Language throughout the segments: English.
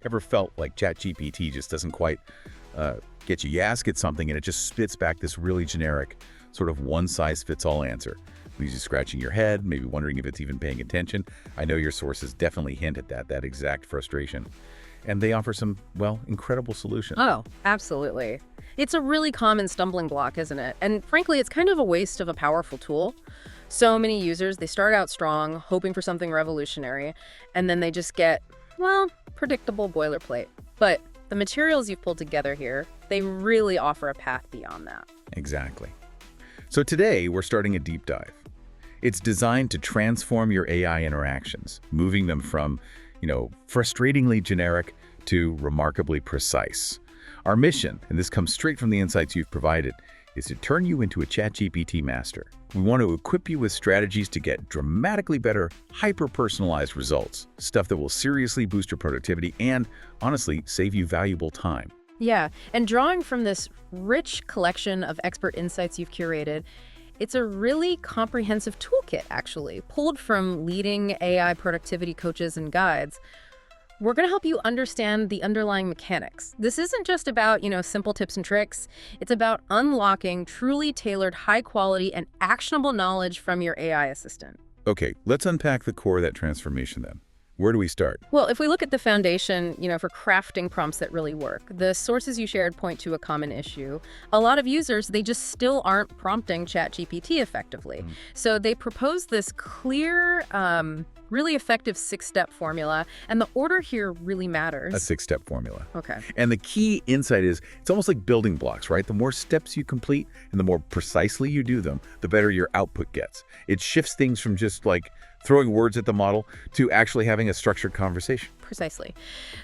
Ever felt like ChatGPT just doesn't quite get you? You ask it something and it just spits back this really generic, sort of one-size-fits-all answer. Leaves you scratching your head, maybe wondering if it's even paying attention. I know your sources definitely hint at that exact frustration. And they offer some, well, incredible solutions. Oh, absolutely. It's a really common stumbling block, isn't it? And frankly, it's kind of a waste of a powerful tool. So many users, they start out strong, hoping for something revolutionary, and then they just get, well, predictable boilerplate. But the materials you've pulled together here, they really offer a path beyond that. Exactly. So today, we're starting a deep dive. It's designed to transform your AI interactions, moving them from, frustratingly generic to remarkably precise. Our mission, and this comes straight from the insights you've provided, is to turn you into a ChatGPT master. We want to equip you with strategies to get dramatically better, hyper-personalized results, stuff that will seriously boost your productivity and, honestly, save you valuable time. Yeah, and drawing from this rich collection of expert insights you've curated, it's a really comprehensive toolkit, actually, pulled from leading AI productivity coaches and guides. We're going to help you understand the underlying mechanics. This isn't just about, simple tips and tricks. It's about unlocking truly tailored, high-quality, and actionable knowledge from your AI assistant. Okay, let's unpack the core of that transformation then. Where do we start? Well, if we look at the foundation, for crafting prompts that really work, the sources you shared point to a common issue. A lot of users, they just still aren't prompting ChatGPT effectively. So they propose this clear, really effective 6-step formula, and the order here really matters. A 6-step formula. Okay. And the key insight is, it's almost like building blocks, right? The more steps you complete and the more precisely you do them, the better your output gets. It shifts things from just like throwing words at the model to actually having a structured conversation. Precisely.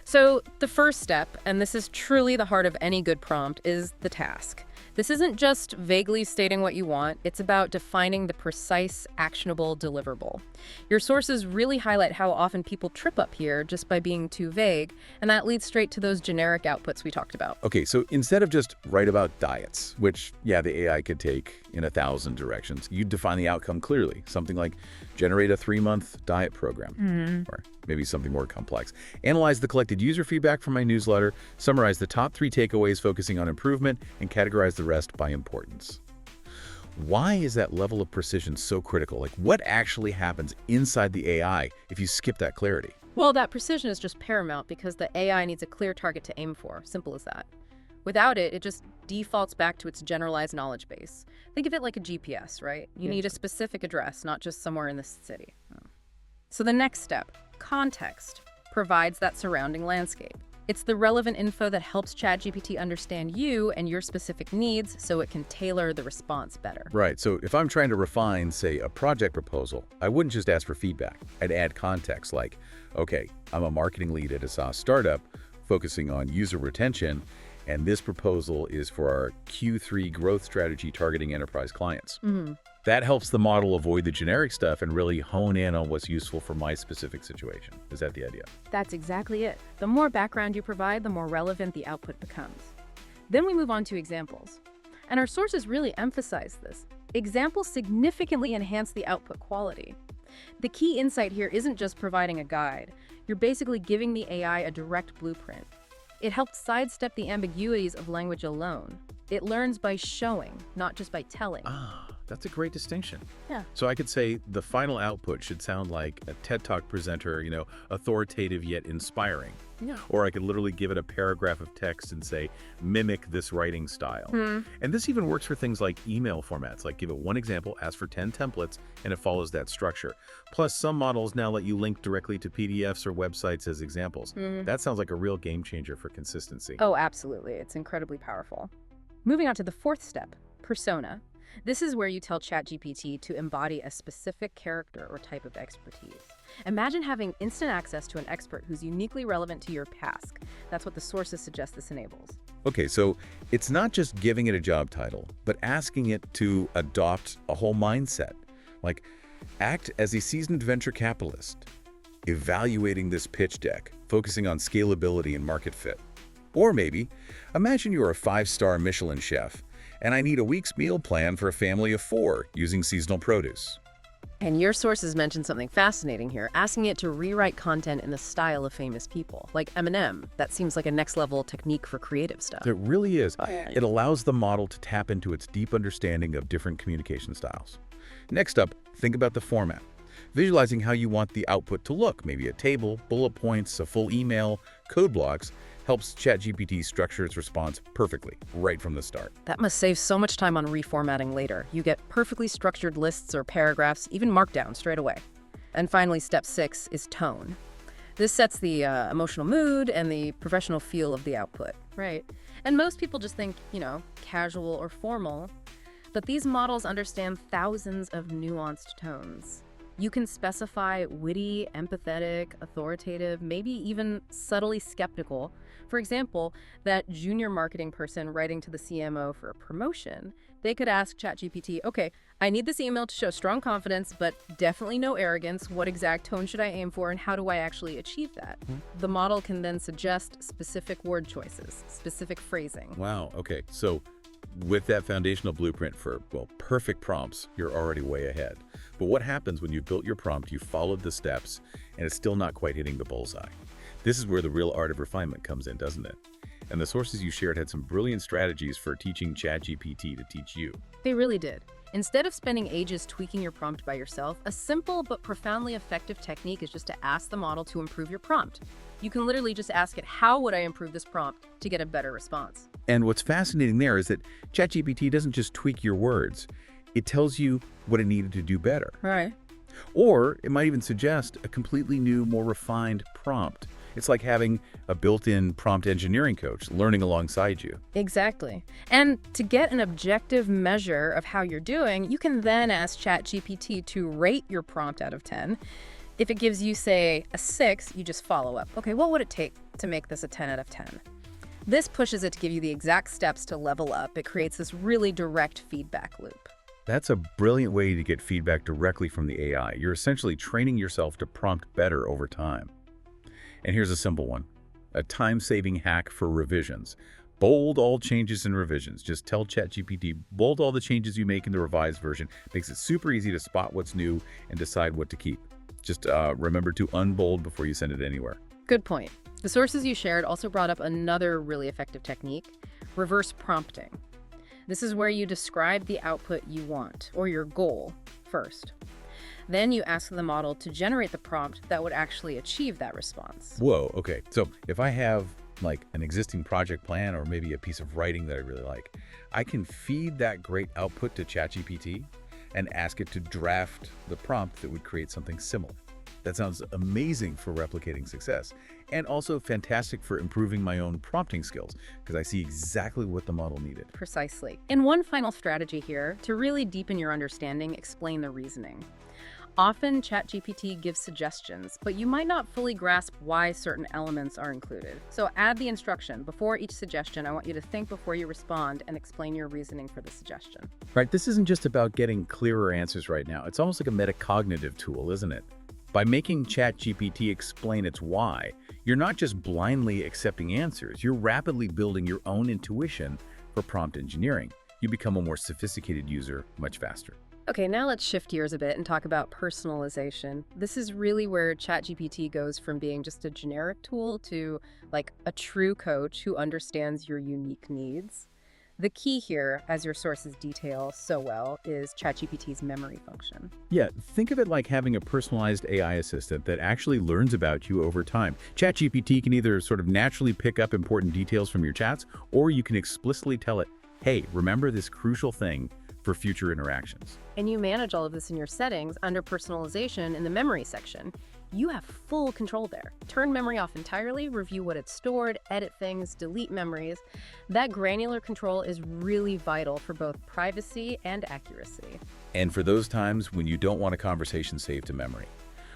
So the first step, and this is truly the heart of any good prompt, is the task. This isn't just vaguely stating what you want, it's about defining the precise, actionable deliverable. Your sources really highlight how often people trip up here just by being too vague, and that leads straight to those generic outputs we talked about. Okay, so instead of just write about diets, which, yeah, the AI could take in 1,000 directions, you define the outcome clearly. Something like generate a 3-month diet program, or maybe something more complex. Analyze the collected user feedback from my newsletter, summarize the top 3 takeaways focusing on improvement, and categorize the rest by importance. Why is that level of precision so critical? Like, what actually happens inside the AI if you skip that clarity? Well, that precision is just paramount because the AI needs a clear target to aim for. Simple as that. Without it, it just defaults back to its generalized knowledge base. Think of it like a GPS, right? You need a specific address, not just somewhere in the city. So the next step, context, provides that surrounding landscape. It's the relevant info that helps ChatGPT understand you and your specific needs so it can tailor the response better. Right, so if I'm trying to refine, say, a project proposal, I wouldn't just ask for feedback. I'd add context like, okay, I'm a marketing lead at a SaaS startup focusing on user retention, and this proposal is for our Q3 growth strategy targeting enterprise clients. That helps the model avoid the generic stuff and really hone in on what's useful for my specific situation. Is that the idea? That's exactly it. The more background you provide, the more relevant the output becomes. Then we move on to examples. And our sources really emphasize this. Examples significantly enhance the output quality. The key insight here isn't just providing a guide. You're basically giving the AI a direct blueprint. It helps sidestep the ambiguities of language alone. It learns by showing, not just by telling. That's a great distinction. Yeah. So I could say the final output should sound like a TED Talk presenter, authoritative yet inspiring. Yeah. Or I could literally give it a paragraph of text and say, mimic this writing style. And this even works for things like email formats, like give it one example, ask for 10 templates, and it follows that structure. Plus, some models now let you link directly to PDFs or websites as examples. That sounds like a real game changer for consistency. Oh, absolutely. It's incredibly powerful. Moving on to the fourth step, persona. This is where you tell ChatGPT to embody a specific character or type of expertise. Imagine having instant access to an expert who's uniquely relevant to your task. That's what the sources suggest this enables. Okay, so it's not just giving it a job title, but asking it to adopt a whole mindset. Like, act as a seasoned venture capitalist, evaluating this pitch deck, focusing on scalability and market fit. Or maybe, imagine you're a 5-star Michelin chef, and I need a week's meal plan for a family of 4 using seasonal produce. And your sources mentioned something fascinating here, asking it to rewrite content in the style of famous people, like Eminem. That seems like a next-level technique for creative stuff. It really is. It allows the model to tap into its deep understanding of different communication styles. Next up, think about the format. Visualizing how you want the output to look, maybe a table, bullet points, a full email, code blocks, helps ChatGPT structure its response perfectly, right from the start. That must save so much time on reformatting later. You get perfectly structured lists or paragraphs, even markdown straight away. And finally, step 6 is tone. This sets the emotional mood and the professional feel of the output. Right. And most people just think, casual or formal. But these models understand thousands of nuanced tones. You can specify witty, empathetic, authoritative, maybe even subtly skeptical. For example, that junior marketing person writing to the CMO for a promotion, they could ask ChatGPT, okay, I need this email to show strong confidence, but definitely no arrogance. What exact tone should I aim for, and how do I actually achieve that? The model can then suggest specific word choices, specific phrasing. Wow, okay. So with that foundational blueprint for, perfect prompts, you're already way ahead. But what happens when you've built your prompt, you've followed the steps, and it's still not quite hitting the bullseye? This is where the real art of refinement comes in, doesn't it? And the sources you shared had some brilliant strategies for teaching ChatGPT to teach you. They really did. Instead of spending ages tweaking your prompt by yourself, a simple but profoundly effective technique is just to ask the model to improve your prompt. You can literally just ask it, how would I improve this prompt to get a better response? And what's fascinating there is that ChatGPT doesn't just tweak your words. It tells you what it needed to do better. Right. Or it might even suggest a completely new, more refined prompt. It's like having a built-in prompt engineering coach learning alongside you. Exactly. And to get an objective measure of how you're doing, you can then ask ChatGPT to rate your prompt out of 10. If it gives you, say, a 6, you just follow up. Okay, what would it take to make this a 10 out of 10? This pushes it to give you the exact steps to level up. It creates this really direct feedback loop. That's a brilliant way to get feedback directly from the AI. You're essentially training yourself to prompt better over time. And here's a simple one, a time-saving hack for revisions. Bold all changes and revisions. Just tell ChatGPT, bold all the changes you make in the revised version. Makes it super easy to spot what's new and decide what to keep. Just remember to unbold before you send it anywhere. Good point. The sources you shared also brought up another really effective technique, reverse prompting. This is where you describe the output you want, or your goal, first. Then you ask the model to generate the prompt that would actually achieve that response. Whoa, okay. So if I have like an existing project plan or maybe a piece of writing that I really like, I can feed that great output to ChatGPT and ask it to draft the prompt that would create something similar. That sounds amazing for replicating success, and also fantastic for improving my own prompting skills, because I see exactly what the model needed. Precisely. And one final strategy here, to really deepen your understanding, explain the reasoning. Often, ChatGPT gives suggestions, but you might not fully grasp why certain elements are included. So add the instruction. Before each suggestion, I want you to think before you respond and explain your reasoning for the suggestion. Right, this isn't just about getting clearer answers right now. It's almost like a metacognitive tool, isn't it? By making ChatGPT explain its why, you're not just blindly accepting answers, you're rapidly building your own intuition for prompt engineering. You become a more sophisticated user much faster. Okay, now let's shift gears a bit and talk about personalization. This is really where ChatGPT goes from being just a generic tool to like a true coach who understands your unique needs. The key here, as your sources detail so well, is ChatGPT's memory function. Yeah, think of it like having a personalized AI assistant that actually learns about you over time. ChatGPT can either sort of naturally pick up important details from your chats, or you can explicitly tell it, hey, remember this crucial thing for future interactions. And you manage all of this in your settings under personalization in the memory section. You have full control there. Turn memory off entirely, review what it's stored, edit things, delete memories. That granular control is really vital for both privacy and accuracy. And for those times when you don't want a conversation saved to memory,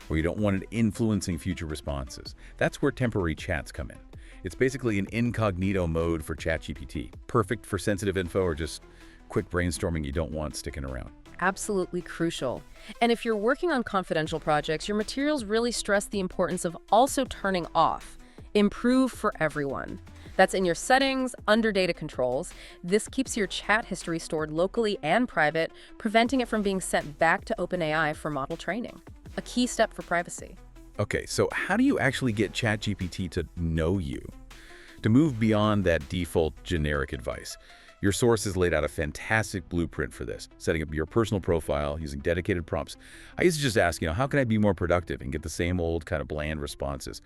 or you don't want it influencing future responses, that's where temporary chats come in. It's basically an incognito mode for ChatGPT, perfect for sensitive info or just quick brainstorming you don't want sticking around. Absolutely crucial. And if you're working on confidential projects, your materials really stress the importance of also turning off. Improve for everyone. That's in your settings, under data controls. This keeps your chat history stored locally and private, preventing it from being sent back to OpenAI for model training. A key step for privacy. Okay, so how do you actually get ChatGPT to know you? To move beyond that default generic advice, your source has laid out a fantastic blueprint for this, setting up your personal profile using dedicated prompts. I used to just ask, how can I be more productive and get the same old kind of bland responses?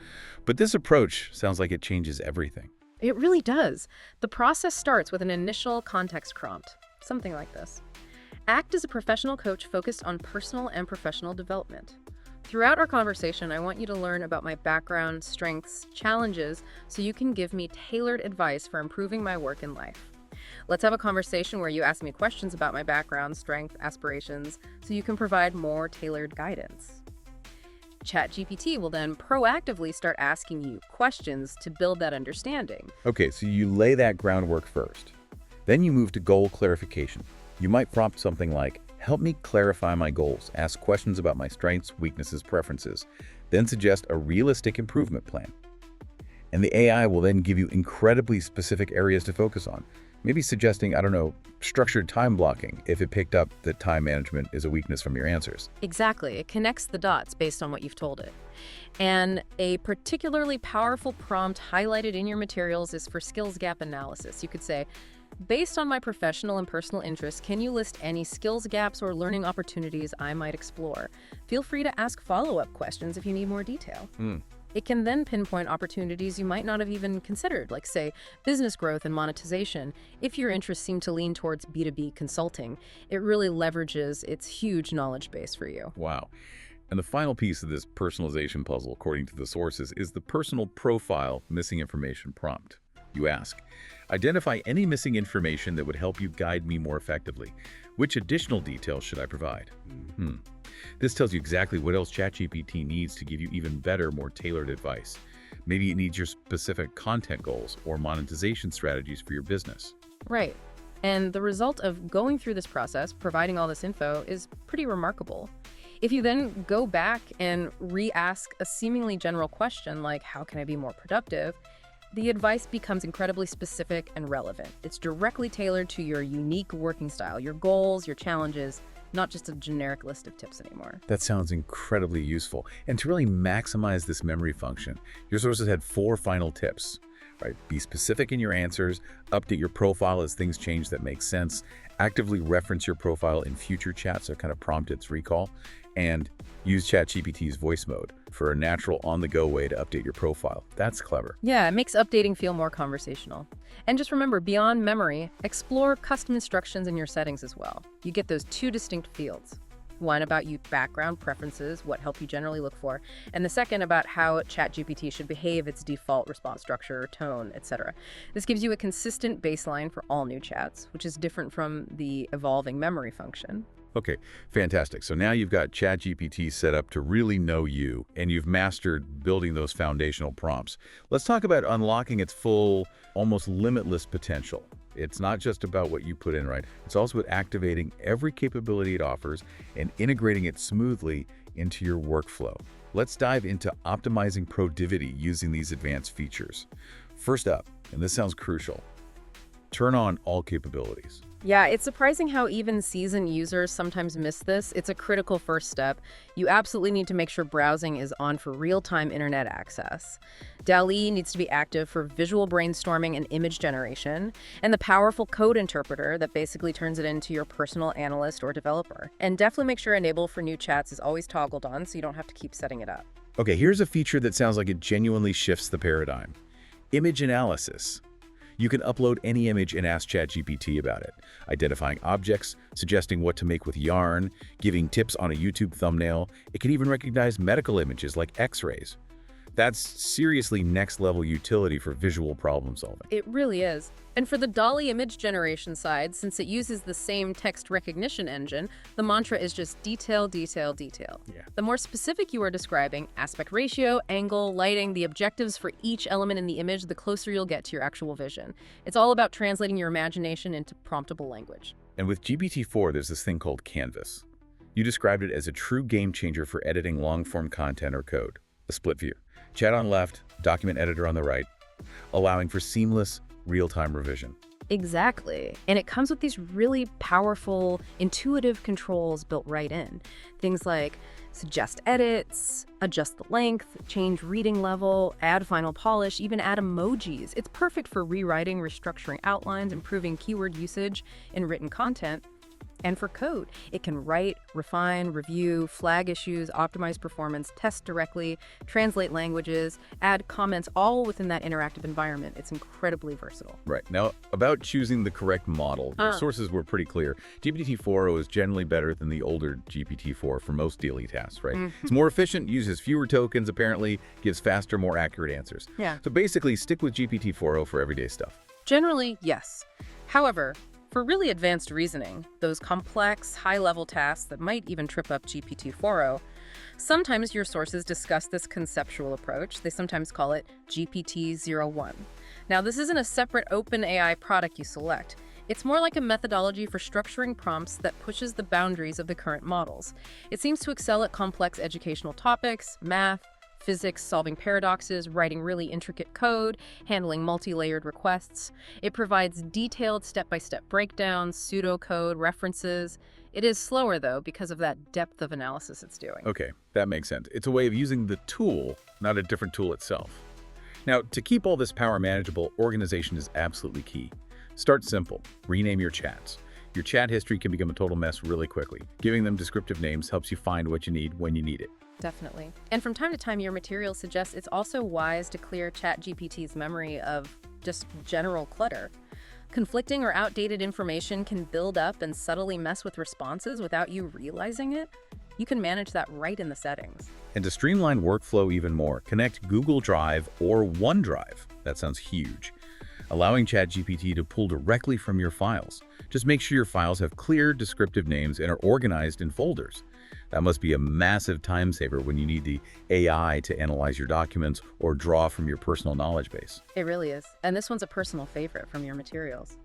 But this approach sounds like it changes everything. It really does. The process starts with an initial context prompt, something like this. Act as a professional coach focused on personal and professional development. Throughout our conversation, I want you to learn about my background, strengths, challenges, so you can give me tailored advice for improving my work and life. Let's have a conversation where you ask me questions about my background, strength, aspirations, so you can provide more tailored guidance. ChatGPT will then proactively start asking you questions to build that understanding. Okay, so you lay that groundwork first. Then you move to goal clarification. You might prompt something like, help me clarify my goals, ask questions about my strengths, weaknesses, preferences, then suggest a realistic improvement plan. And the AI will then give you incredibly specific areas to focus on. Maybe suggesting, structured time blocking if it picked up that time management is a weakness from your answers. Exactly. It connects the dots based on what you've told it. And a particularly powerful prompt highlighted in your materials is for skills gap analysis. You could say, based on my professional and personal interests, can you list any skills gaps or learning opportunities I might explore? Feel free to ask follow-up questions if you need more detail. It can then pinpoint opportunities you might not have even considered, like, say, business growth and monetization. If your interests seem to lean towards B2B consulting, it really leverages its huge knowledge base for you. Wow. And the final piece of this personalization puzzle, according to the sources, is the personal profile missing information prompt. You ask, identify any missing information that would help you guide me more effectively. Which additional details should I provide? This tells you exactly what else ChatGPT needs to give you even better, more tailored advice. Maybe it needs your specific content goals or monetization strategies for your business. Right. And the result of going through this process, providing all this info, is pretty remarkable. If you then go back and re-ask a seemingly general question like, how can I be more productive? The advice becomes incredibly specific and relevant. It's directly tailored to your unique working style, your goals, your challenges, not just a generic list of tips anymore. That sounds incredibly useful. And to really maximize this memory function, your sources had 4 final tips. Right? Be specific in your answers, update your profile as things change that make sense, actively reference your profile in future chats, so kind of prompt its recall, and use ChatGPT's voice mode for a natural on-the-go way to update your profile. That's clever. Yeah, it makes updating feel more conversational. And just remember, beyond memory, explore custom instructions in your settings as well. You get those 2 distinct fields. One about your background preferences, what help you generally look for, and the second about how ChatGPT should behave, its default response structure, tone, etc. This gives you a consistent baseline for all new chats, which is different from the evolving memory function. Okay, fantastic. So now you've got ChatGPT set up to really know you, and you've mastered building those foundational prompts. Let's talk about unlocking its full, almost limitless potential. It's not just about what you put in, right? It's also about activating every capability it offers and integrating it smoothly into your workflow. Let's dive into optimizing productivity using these advanced features. First up, and this sounds crucial, turn on all capabilities. Yeah, it's surprising how even seasoned users sometimes miss this. It's a critical first step. You absolutely need to make sure browsing is on for real-time internet access. DALL-E needs to be active for visual brainstorming and image generation, and the powerful code interpreter that basically turns it into your personal analyst or developer. And definitely make sure Enable for new chats is always toggled on so you don't have to keep setting it up. Okay, here's a feature that sounds like it genuinely shifts the paradigm. Image analysis. You can upload any image and ask ChatGPT about it, identifying objects, suggesting what to make with yarn, giving tips on a YouTube thumbnail. It can even recognize medical images like X-rays. That's seriously next-level utility for visual problem solving. It really is. And for the DALL-E image generation side, since it uses the same text recognition engine, the mantra is just detail, detail, detail. Yeah. The more specific you are describing, aspect ratio, angle, lighting, the objectives for each element in the image, the closer you'll get to your actual vision. It's all about translating your imagination into promptable language. And with GPT-4, there's this thing called Canvas. You described it as a true game changer for editing long-form content or code. A split view. Chat on left, document editor on the right. allowing for seamless, real-time revision. Exactly. And it comes with these really powerful, intuitive controls built right in. Things like suggest edits, adjust the length, change reading level, add final polish, even add emojis. It's perfect for rewriting, restructuring outlines, improving keyword usage in written content. And for code, it can write, refine, review, flag issues, optimize performance, test directly, translate languages, add comments, all within that interactive environment. It's incredibly versatile. Right. Now, about choosing the correct model, the sources were pretty clear. GPT-4o is generally better than the older GPT-4 for most daily tasks, right? It's more efficient, uses fewer tokens, apparently, gives faster, more accurate answers. Yeah. So basically, stick with GPT-4o for everyday stuff. Generally, yes. However, for really advanced reasoning, those complex, high-level tasks that might even trip up GPT-4o, sometimes your sources discuss this conceptual approach. They sometimes call it GPT-01. Now, this isn't a separate OpenAI product you select. It's more like a methodology for structuring prompts that pushes the boundaries of the current models. It seems to excel at complex educational topics, math, physics, solving paradoxes, writing really intricate code, handling multi-layered requests. It provides detailed step-by-step breakdowns, pseudocode, references. It is slower, though, because of that depth of analysis it's doing. Okay, that makes sense. It's a way of using the tool, not a different tool itself. Now, to keep all this power manageable, organization is absolutely key. Start simple. Rename your chats. Your chat history can become a total mess really quickly. Giving them descriptive names helps you find what you need when you need it. Definitely. And from time to time, your material suggests it's also wise to clear ChatGPT's memory of just general clutter. Conflicting or outdated information can build up and subtly mess with responses without you realizing it. You can manage that right in the settings. And to streamline workflow even more, connect Google Drive or OneDrive. That sounds huge. Allowing ChatGPT to pull directly from your files. Just make sure your files have clear, descriptive names and are organized in folders. That must be a massive time saver when you need the AI to analyze your documents or draw from your personal knowledge base. It really is. And this one's a personal favorite from your materials.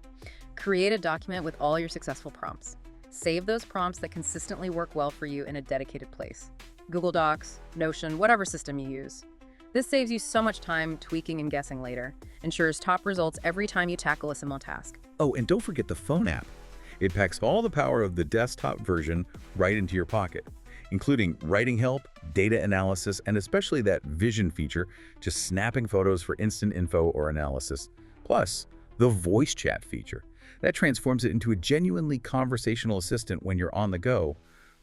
Create a document with all your successful prompts. Save those prompts that consistently work well for you in a dedicated place. Google Docs, Notion, whatever system you use. This saves you so much time tweaking and guessing later. Ensures top results every time you tackle a similar task. Oh, and don't forget the phone app. It packs all the power of the desktop version right into your pocket, including writing help, data analysis, and especially that vision feature, just snapping photos for instant info or analysis. Plus, the voice chat feature. That transforms it into a genuinely conversational assistant when you're on the go,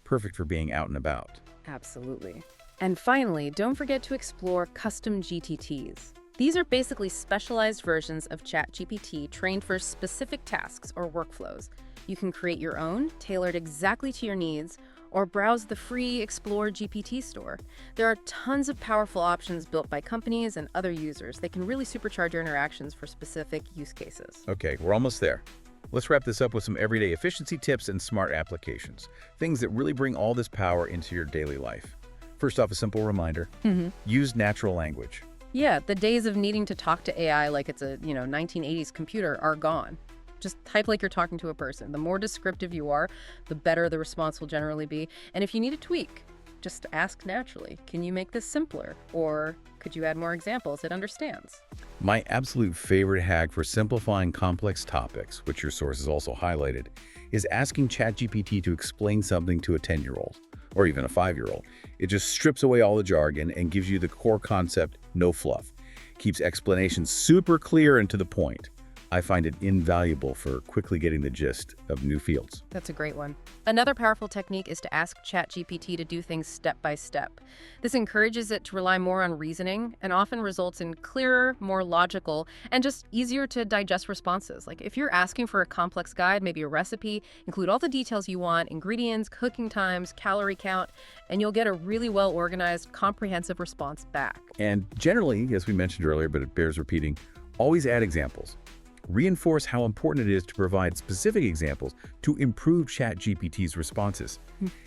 perfect for being out and about. Absolutely. And finally, don't forget to explore custom GTTs. These are basically specialized versions of ChatGPT trained for specific tasks or workflows. You can create your own, tailored exactly to your needs, or browse the free Explore GPT store. There are tons of powerful options built by companies and other users. They can really supercharge your interactions for specific use cases. Okay, we're almost there. Let's wrap this up with some everyday efficiency tips and smart applications. Things that really bring all this power into your daily life. First off, a simple reminder. Use natural language. Yeah, the days of needing to talk to AI like it's a 1980s computer are gone. Just type like you're talking to a person. The more descriptive you are, the better the response will generally be. And if you need a tweak, just ask naturally. Can you make this simpler? Or could you add more examples it understands? My absolute favorite hack for simplifying complex topics, which your sources also highlighted, is asking ChatGPT to explain something to a 10-year-old or even a 5-year-old. It just strips away all the jargon and gives you the core concept, no fluff. Keeps explanations super clear and to the point. I find it invaluable for quickly getting the gist of new fields. That's a great one. Another powerful technique is to ask ChatGPT to do things step by step. This encourages it to rely more on reasoning and often results in clearer, more logical, and just easier to digest responses. Like if you're asking for a complex guide, maybe a recipe, include all the details you want, ingredients, cooking times, calorie count, and you'll get a really well-organized, comprehensive response back. And generally, as we mentioned earlier, but it bears repeating, always add examples. Reinforce how important it is to provide specific examples to improve ChatGPT's responses.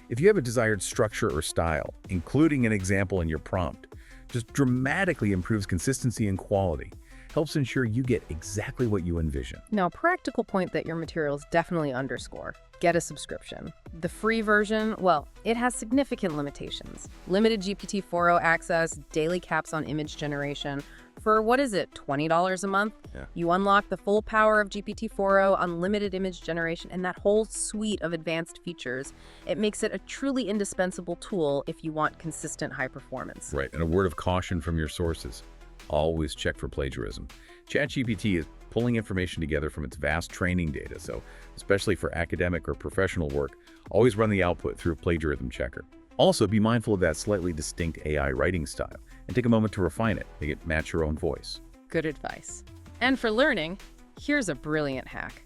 If you have a desired structure or style, including an example in your prompt just dramatically improves consistency and quality, helps ensure you get exactly what you envision. Now, a practical point that your materials definitely underscore: get a subscription. The free version, well, it has significant limitations. Limited GPT-4o access, daily caps on image generation, For what is it, $20 a month? Yeah. You unlock the full power of GPT-4o, unlimited image generation, and that whole suite of advanced features. It makes it a truly indispensable tool if you want consistent high performance. Right, and a word of caution from your sources. Always check for plagiarism. ChatGPT is pulling information together from its vast training data, so especially for academic or professional work, always run the output through a plagiarism checker. Also, be mindful of that slightly distinct AI writing style and take a moment to refine it, make it match your own voice. Good advice. And for learning, here's a brilliant hack.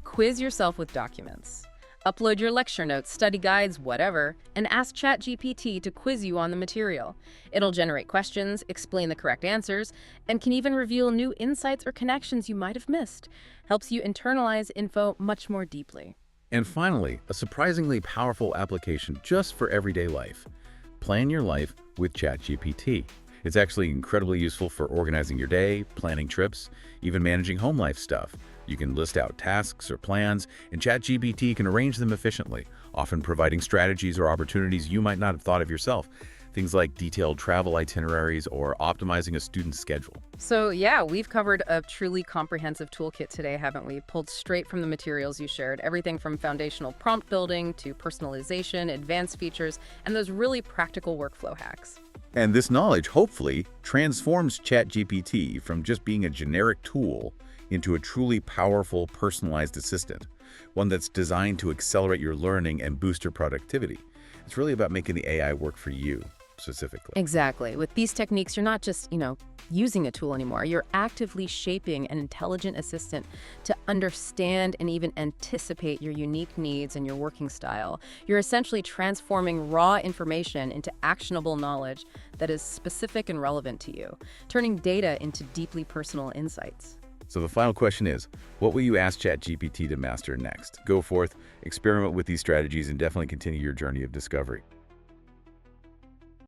Quiz yourself with documents. Upload your lecture notes, study guides, whatever, and ask ChatGPT to quiz you on the material. It'll generate questions, explain the correct answers, and can even reveal new insights or connections you might have missed. Helps you internalize info much more deeply. And finally, a surprisingly powerful application just for everyday life. Plan your life with ChatGPT. It's actually incredibly useful for organizing your day, planning trips, even managing home life stuff. You can list out tasks or plans, and ChatGPT can arrange them efficiently, often providing strategies or opportunities you might not have thought of yourself. Things like detailed travel itineraries or optimizing a student's schedule. So yeah, we've covered a truly comprehensive toolkit today, haven't we? Pulled straight from the materials you shared, everything from foundational prompt building to personalization, advanced features, and those really practical workflow hacks. And this knowledge, hopefully, transforms ChatGPT from just being a generic tool into a truly powerful, personalized assistant, one that's designed to accelerate your learning and boost your productivity. It's really about making the AI work for you, specifically. Exactly. With these techniques, you're not just, using a tool anymore. You're actively shaping an intelligent assistant to understand and even anticipate your unique needs and your working style. You're essentially transforming raw information into actionable knowledge that is specific and relevant to you, turning data into deeply personal insights. So the final question is, what will you ask ChatGPT to master next? Go forth, experiment with these strategies, and definitely continue your journey of discovery.